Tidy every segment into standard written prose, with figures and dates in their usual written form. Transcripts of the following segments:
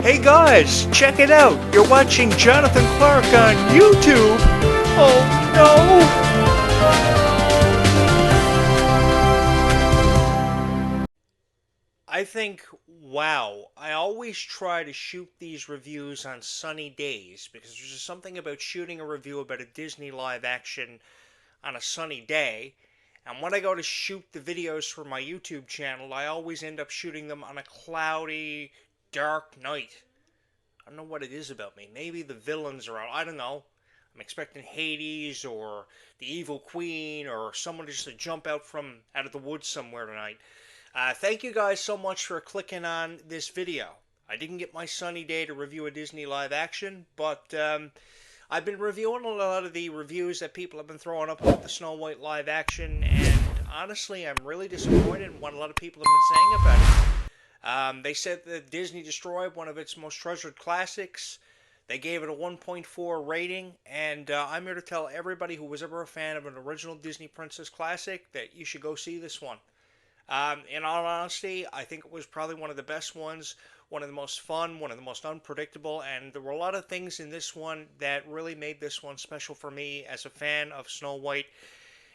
Hey guys, check it out. You're watching Jonathan Clark on YouTube. Oh no! I think, wow, I always try to shoot these reviews on sunny days because there's just something about shooting a review about a Disney live action on a sunny day. And when I go to shoot the videos for my YouTube channel, I always end up shooting them on a cloudy, dark night. I don't know what it is about me. Maybe the villains are out. I don't know. I'm expecting Hades or the Evil Queen or someone just to jump out of the woods somewhere tonight. Thank you guys so much for clicking on this video. I didn't get my sunny day to review a Disney live action, but I've been reviewing a lot of the reviews that people have been throwing up about the Snow White live action, and honestly, I'm really disappointed in what a lot of people have been saying about it. They said that Disney destroyed one of its most treasured classics. They gave it a 1.4 rating, and I'm here to tell everybody who was ever a fan of an original Disney Princess classic that you should go see this one. In all honesty, I think it was probably one of the best ones, one of the most fun, one of the most unpredictable, and there were a lot of things in this one that really made this one special for me as a fan of Snow White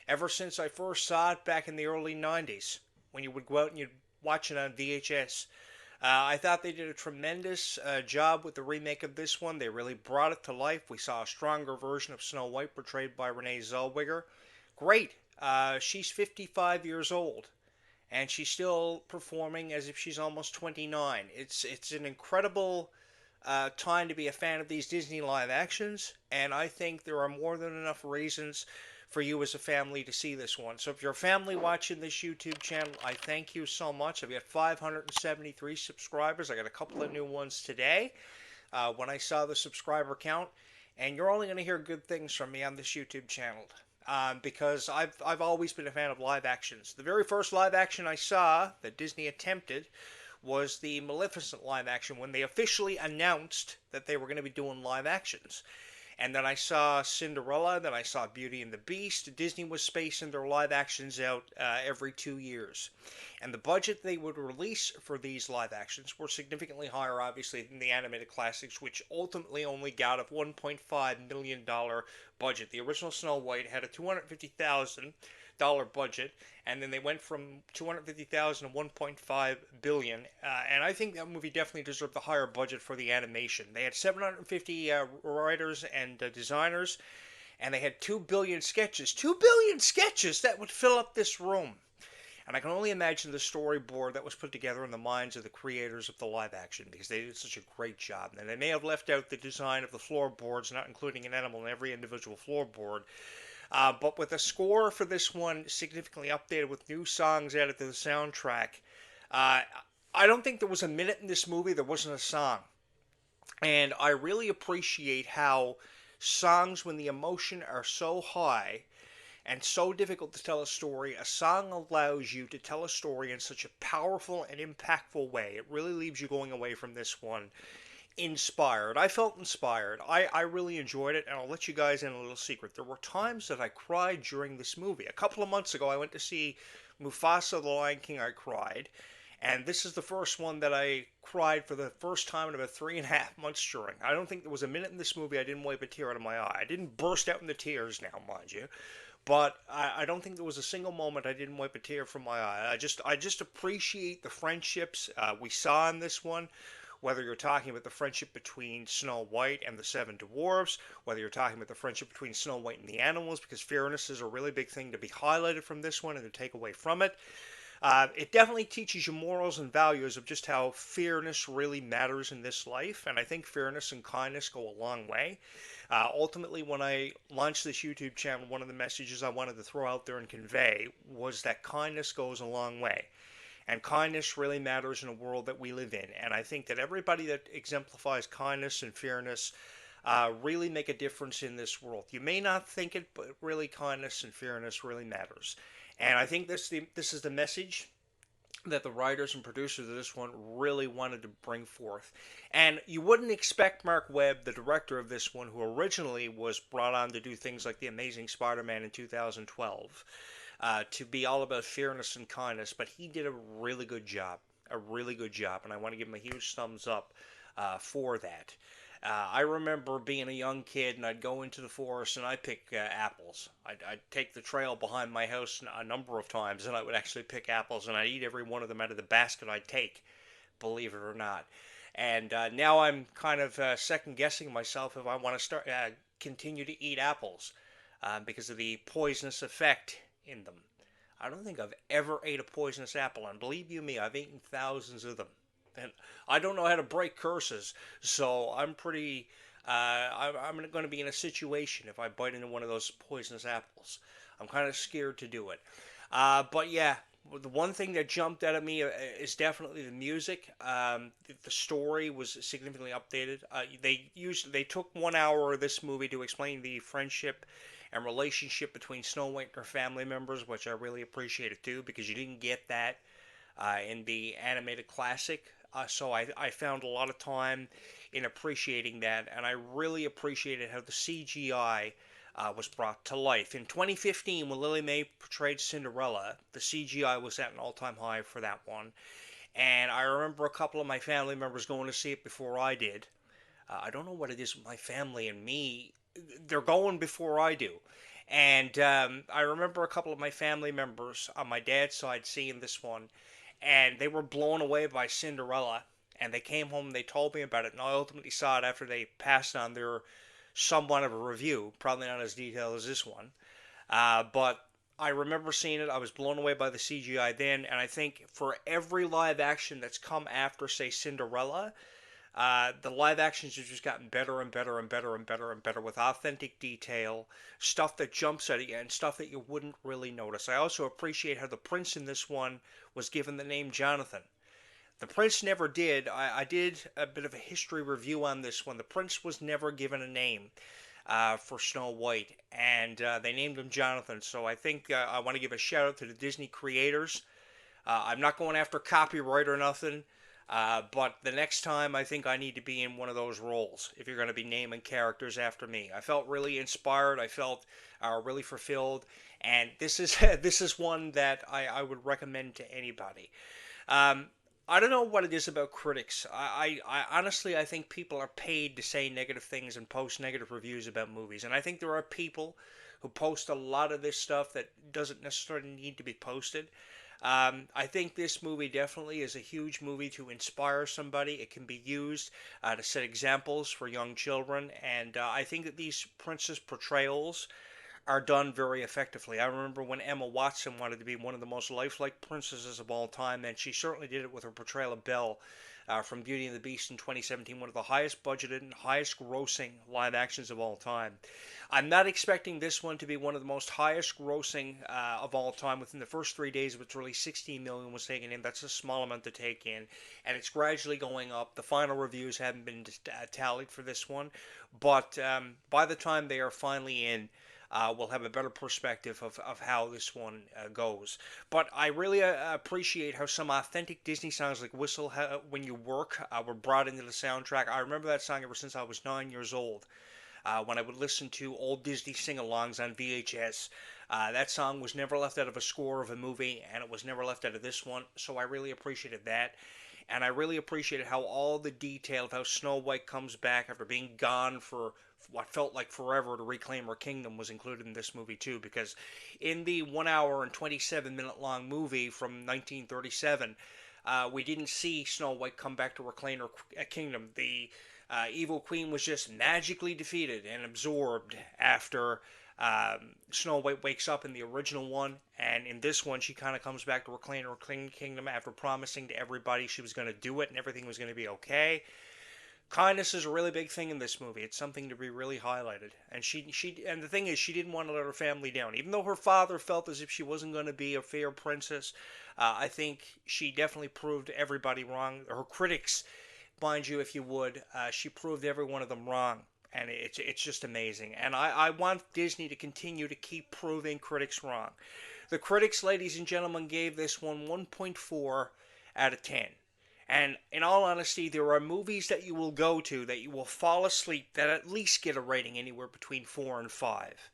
ever since I first saw it back in the early 90s when you would go out and you'd watch it on VHS. I thought they did a tremendous job with the remake of this one. They really brought it to life. We saw a stronger version of Snow White portrayed by Renee Zellweger. Great. She's 55 years old and she's still performing as if she's almost 29. It's an incredible time to be a fan of these Disney live actions, and I think there are more than enough reasons for you as a family to see this one. So if you're a family watching this YouTube channel, I thank you so much. I've got 573 subscribers. I got a couple of new ones today when I saw the subscriber count, and you're only going to hear good things from me on this YouTube channel. Because I've always been a fan of live actions. The very first live action I saw that Disney attempted was the Maleficent live action when they officially announced that they were going to be doing live actions. And then I saw Cinderella, then I saw Beauty and the Beast. Disney was spacing their live actions out every 2 years. And the budget they would release for these live actions were significantly higher, obviously, than the animated classics, which ultimately only got a $1.5 million budget. The original Snow White had a $250,000 budget, and then they went from 250,000 to 1.5 billion. And I think that movie definitely deserved the higher budget for the animation. They had 750 writers and designers, and they had 2 billion sketches. 2 billion sketches that would fill up this room. And I can only imagine the storyboard that was put together in the minds of the creators of the live action, because they did such a great job. And they may have left out the design of the floorboards, not including an animal in every individual floorboard. But with the score for this one significantly updated with new songs added to the soundtrack, I don't think there was a minute in this movie there wasn't a song. And I really appreciate how songs, when the emotion are so high and so difficult to tell a story, a song allows you to tell a story in such a powerful and impactful way. It really leaves you going away from this one inspired. I felt inspired. I really enjoyed it, and I'll let you guys in a little secret. There were times that I cried during this movie. A couple of months ago, I went to see Mufasa the Lion King. I cried. And this is the first one that I cried for the first time in about 3.5 months during. I don't think there was a minute in this movie I didn't wipe a tear out of my eye. I didn't burst out into tears now, mind you. But I don't think there was a single moment I didn't wipe a tear from my eye. I just appreciate the friendships we saw in this one. Whether you're talking about the friendship between Snow White and the Seven Dwarfs, whether you're talking about the friendship between Snow White and the animals, because fairness is a really big thing to be highlighted from this one and to take away from it. It definitely teaches you morals and values of just how fairness really matters in this life, and I think fairness and kindness go a long way. Ultimately, when I launched this YouTube channel, one of the messages I wanted to throw out there and convey was that kindness goes a long way. And kindness really matters in a world that we live in. And I think that everybody that exemplifies kindness and fairness really make a difference in this world. You may not think it, but really kindness and fairness really matters. And I think this is the message that the writers and producers of this one really wanted to bring forth. And you wouldn't expect Mark Webb, the director of this one, who originally was brought on to do things like The Amazing Spider-Man in 2012, to be all about fairness and kindness, but he did a really good job. And I want to give him a huge thumbs up for that. I remember being a young kid and I'd go into the forest and I'd pick apples. I'd take the trail behind my house a number of times and I would actually pick apples and I'd eat every one of them out of the basket I'd take, believe it or not. And now I'm kind of second guessing myself if I want to start continue to eat apples because of the poisonous effect in them. I don't think I've ever ate a poisonous apple, and believe you me, I've eaten thousands of them. And I don't know how to break curses, so I'm pretty. I'm going to be in a situation if I bite into one of those poisonous apples. I'm kind of scared to do it. But yeah, the one thing that jumped out at me is definitely the music. The story was significantly updated. They took 1 hour of this movie to explain the friendship and relationship between Snow White and her family members, which I really appreciated too, because you didn't get that in the animated classic. So I found a lot of time in appreciating that, and I really appreciated how the CGI was brought to life. In 2015, when Lily May portrayed Cinderella, the CGI was at an all-time high for that one. And I remember a couple of my family members going to see it before I did. I don't know what it is with my family and me. They're going before I do. And I remember a couple of my family members on my dad's side seeing this one, and they were blown away by Cinderella. And they came home and they told me about it, and I ultimately saw it after they passed on their somewhat of a review, probably not as detailed as this one. But I remember seeing it. I was blown away by the CGI then, and I think for every live action that's come after, say, Cinderella, the live actions have just gotten better and better and better and better and better with authentic detail, stuff that jumps at you, and stuff that you wouldn't really notice. I also appreciate how the prince in this one was given the name Jonathan. The prince never did. I did a bit of a history review on this one. The prince was never given a name for Snow White, and they named him Jonathan. So I think I want to give a shout out to the Disney creators. I'm not going after copyright or nothing. But the next time, I think I need to be in one of those roles if you're going to be naming characters after me. I felt really inspired. I felt really fulfilled, and this is this is one that I would recommend to anybody. Um, I don't know what it is about critics. I honestly I think people are paid to say negative things and post negative reviews about movies, and I think there are people who post a lot of this stuff that doesn't necessarily need to be posted. I think this movie definitely is a huge movie to inspire somebody. It can be used to set examples for young children, and I think that these princess portrayals are done very effectively. I remember when Emma Watson wanted to be one of the most lifelike princesses of all time, and she certainly did it with her portrayal of Belle from Beauty and the Beast in 2017, one of the highest budgeted and highest grossing live actions of all time. I'm not expecting this one to be one of the most highest grossing of all time. Within the first 3 days of its release, 16 million was taken in. That's a small amount to take in, and it's gradually going up. The final reviews haven't been tallied for this one, but by the time they are finally in, we'll have a better perspective of how this one goes. But I really appreciate how some authentic Disney songs like Whistle When You Work were brought into the soundtrack. I remember that song ever since I was 9 years old. When I would listen to old Disney sing-alongs on VHS. That song was never left out of a score of a movie, and it was never left out of this one, so I really appreciated that. And I really appreciated how all the detail of how Snow White comes back after being gone for what felt like forever to reclaim her kingdom was included in this movie too, because in the 1 hour and 27-minute long movie from 1937, we didn't see Snow White come back to reclaim her kingdom. The evil queen was just magically defeated and absorbed after Snow White wakes up in the original one, and in this one she kind of comes back to reclaim her kingdom after promising to everybody she was going to do it and everything was going to be okay. Kindness is a really big thing in this movie. It's something to be really highlighted. And and the thing is, she didn't want to let her family down, even though her father felt as if she wasn't going to be a fair princess. I think she definitely proved everybody wrong. Her critics, mind you, if you would, she proved every one of them wrong. And it's just amazing. And I want Disney to continue to keep proving critics wrong. The critics, ladies and gentlemen, gave this one 1.4 out of 10. And in all honesty, there are movies that you will go to that you will fall asleep that at least get a rating anywhere between 4 and 5.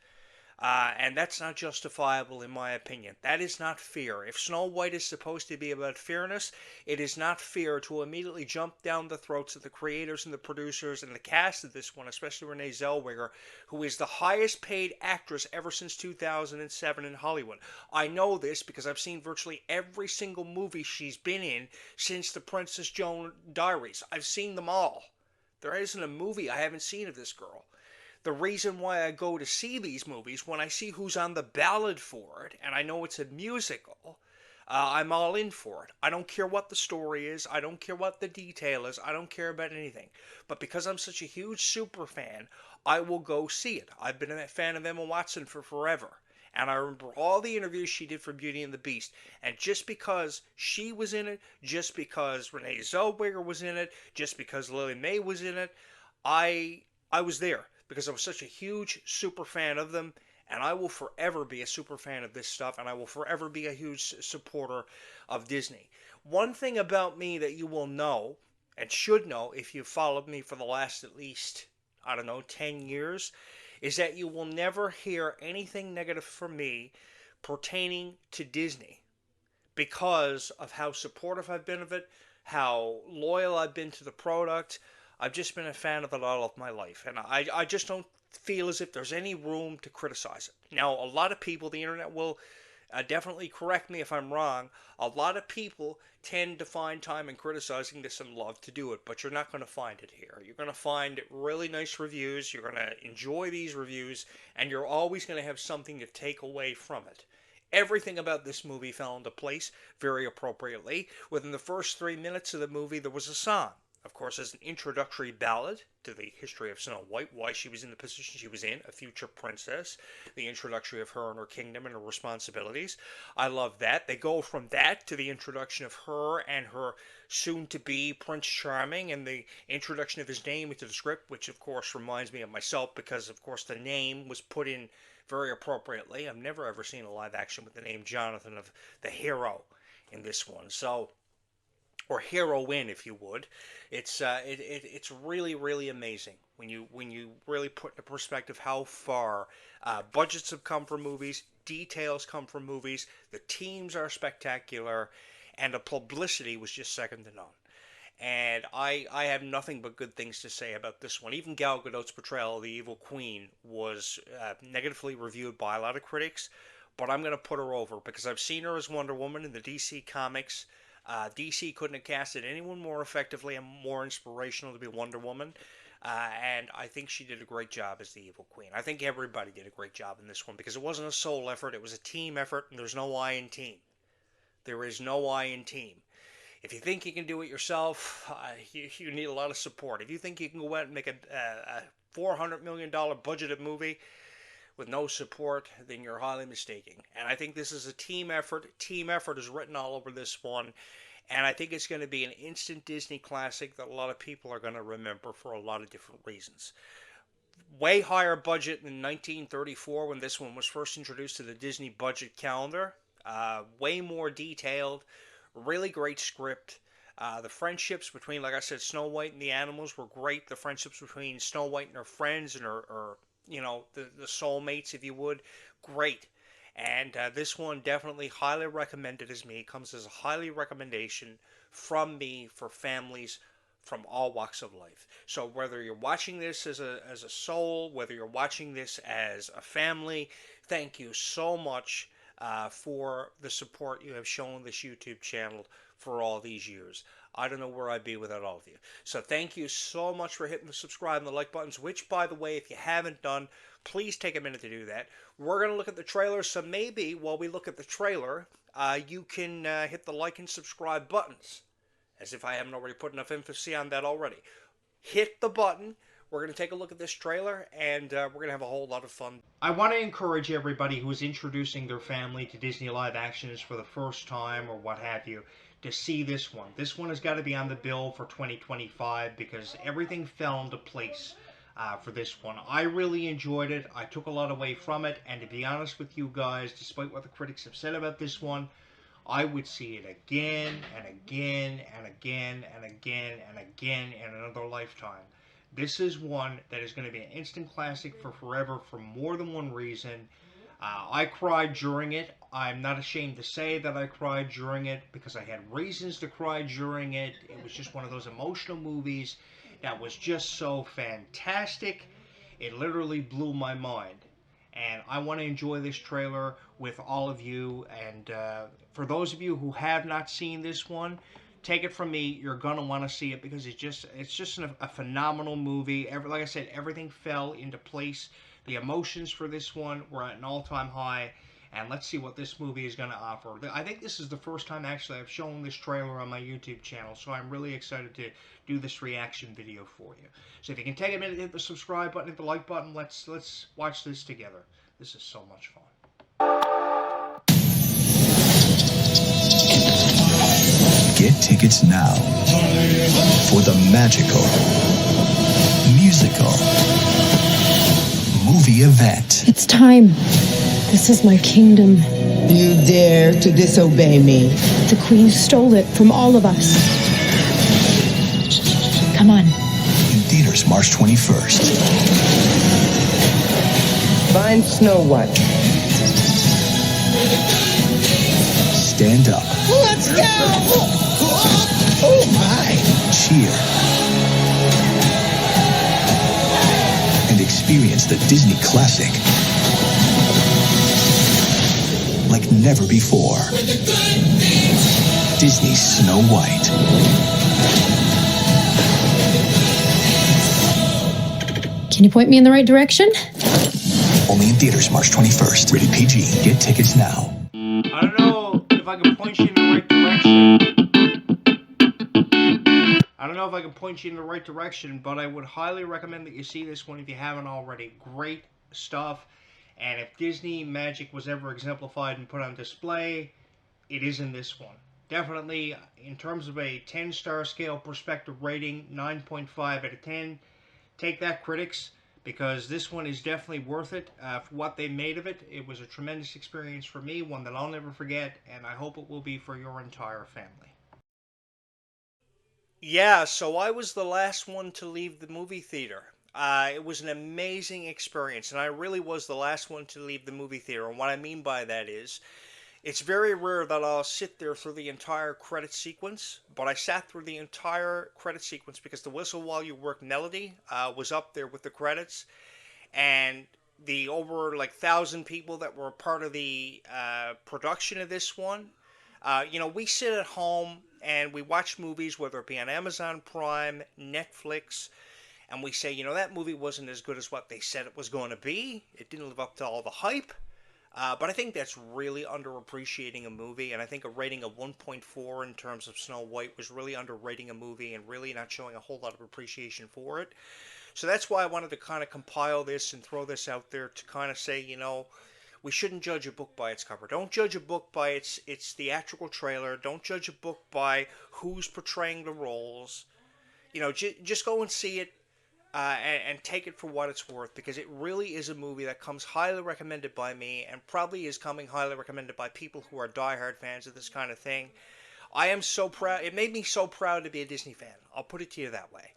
And that's not justifiable in my opinion. That is not fair. If Snow White is supposed to be about fairness, it is not fair to immediately jump down the throats of the creators and the producers and the cast of this one, especially Renee Zellweger, who is the highest paid actress ever since 2007 in Hollywood. I know this because I've seen virtually every single movie she's been in since The Princess Joan Diaries. I've seen them all. There isn't a movie I haven't seen of this girl. The reason why I go to see these movies, when I see who's on the ballot for it, and I know it's a musical, I'm all in for it. I don't care what the story is. I don't care what the detail is. I don't care about anything. But because I'm such a huge super fan, I will go see it. I've been a fan of Emma Watson for forever. And I remember all the interviews she did for Beauty and the Beast. And just because she was in it, just because Renee Zellweger was in it, just because Lily May was in it, I I was there because I was such a huge super fan of them, and I will forever be a super fan of this stuff, and I will forever be a huge supporter of Disney. One thing about me that you will know and should know if you've followed me for the last at least, I don't know, 10 years, is that you will never hear anything negative from me pertaining to Disney because of how supportive I've been of it, how loyal I've been to the product. I've just been a fan of it all of my life, and I just don't feel as if there's any room to criticize it. Now, a lot of people, the internet will definitely correct me if I'm wrong. A lot of people tend to find time in criticizing this and love to do it, but you're not going to find it here. You're going to find really nice reviews. You're going to enjoy these reviews, and you're always going to have something to take away from it. Everything about this movie fell into place very appropriately. Within the first 3 minutes of the movie, there was a song. Of course, as an introductory ballad to the history of Snow White, why she was in the position she was in, a future princess, the introduction of her and her kingdom and her responsibilities. I love that. They go from that to the introduction of her and her soon-to-be Prince Charming and the introduction of his name into the script, which of course reminds me of myself because of course the name was put in very appropriately. I've never ever seen a live action with the name Jonathan of the hero in this one. So, or heroine, if you would. It's really amazing when you really put into perspective how far budgets have come from movies, details come from movies, the teams are spectacular, and the publicity was just second to none. And I have nothing but good things to say about this one. Even Gal Gadot's portrayal of the evil queen was negatively reviewed by a lot of critics, but I'm going to put her over because I've seen her as Wonder Woman in the DC comics. DC couldn't have casted anyone more effectively and more inspirational to be Wonder Woman. And I think she did a great job as the Evil Queen. I think everybody did a great job in this one because it wasn't a sole effort, it was a team effort, and there's no I in team. There is no I in team. If you think you can do it yourself, you need a lot of support. If you think you can go out and make a $400 million budgeted movie with no support, then you're highly mistaken. And I think this is a team effort. Team effort is written all over this one. And I think it's going to be an instant Disney classic that a lot of people are going to remember for a lot of different reasons. Way higher budget than 1934 when this one was first introduced to the Disney budget calendar. Way more detailed. Really great script. The friendships between, like I said, Snow White and the animals were great. The friendships between Snow White and her friends and her the soulmates, if you would, great. And this one definitely highly recommended as me. Comes as a highly recommendation from me for families from all walks of life. So whether you're watching this as a soul, whether you're watching this as a family, thank you so much for the support you have shown this YouTube channel for all these years. I don't know where I'd be without all of you. So thank you so much for hitting the subscribe and the like buttons, which, by the way, if you haven't done, please take a minute to do that. We're going to look at the trailer, so maybe while we look at the trailer, you can hit the like and subscribe buttons, as if I haven't already put enough emphasis on that already. Hit the button. We're going to take a look at this trailer, and we're going to have a whole lot of fun. I want to encourage everybody who is introducing their family to Disney live actions for the first time or what have you to see this one. This one has got to be on the bill for 2025 because everything fell into place for this one. I really enjoyed it. I took a lot away from it, and to be honest with you guys, despite what the critics have said about this one, I would see it again and again and again and again and again in another lifetime. This is one that is going to be an instant classic for forever for more than one reason. I cried during it. I'm not ashamed to say that I cried during it because I had reasons to cry during it. It was just one of those emotional movies that was just so fantastic. It literally blew my mind. And I want to enjoy this trailer with all of you. And for those of you who have not seen this one, take it from me, you're gonna want to see it because it's just a phenomenal movie. Like I said, everything fell into place. The emotions for this one were at an all-time high, and let's see what this movie is going to offer. I think this is the first time actually I've shown this trailer on my YouTube channel, so I'm really excited to do this reaction video for you. So if you can take a minute, hit the subscribe button, hit the like button. Let's watch this together. This is so much fun. Get tickets now for the magical, musical, movie event. It's time. This is my kingdom. You dare to disobey me? The queen stole it from all of us. Come on. In theaters March 21st. Find Snow White. Stand up. Let's go! Oh my! Cheer. And experience the Disney classic like never before. Disney's Snow White. Can you point me in the right direction? Only in theaters March 21st. Rated PG. Get tickets now. I don't know if I can point you in the right direction. I don't know if I can point you in the right direction, but I would highly recommend that you see this one if you haven't already. Great stuff. And if Disney magic was ever exemplified and put on display, it is in this one. Definitely, in terms of a 10-star scale perspective rating, 9.5 out of 10. Take that, critics, because this one is definitely worth it for what they made of it. It was a tremendous experience for me, one that I'll never forget, and I hope it will be for your entire family. Yeah, so I was the last one to leave the movie theater. It was an amazing experience, and I really was the last one to leave the movie theater. And what I mean by that is, it's very rare that I'll sit there through the entire credit sequence, but I sat through the entire credit sequence because the Whistle While You Work melody was up there with the credits, and the over like 1,000 people that were a part of the production of this one. We sit at home and we watch movies, whether it be on Amazon Prime, Netflix, and we say, that movie wasn't as good as what they said it was going to be. It didn't live up to all the hype. But I think that's really underappreciating a movie, and I think a rating of 1.4 in terms of Snow White was really underrating a movie and really not showing a whole lot of appreciation for it. So that's why I wanted to kind of compile this and throw this out there to kind of say, we shouldn't judge a book by its cover. Don't judge a book by its theatrical trailer. Don't judge a book by who's portraying the roles. Just go and see it. And take it for what it's worth, because it really is a movie that comes highly recommended by me and probably is coming highly recommended by people who are diehard fans of this kind of thing. I am so proud. It made me so proud to be a Disney fan. I'll put it to you that way.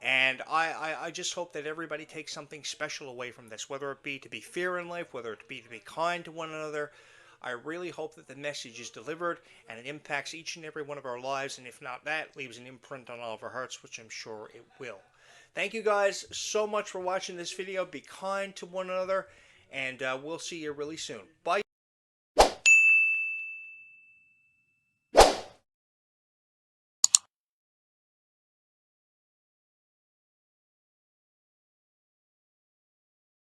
And I just hope that everybody takes something special away from this, whether it be to be fair in life, whether it be to be kind to one another. I really hope that the message is delivered and it impacts each and every one of our lives, and if not that, leaves an imprint on all of our hearts, which I'm sure it will. Thank you guys so much for watching this video. Be kind to one another, and we'll see you really soon. Bye.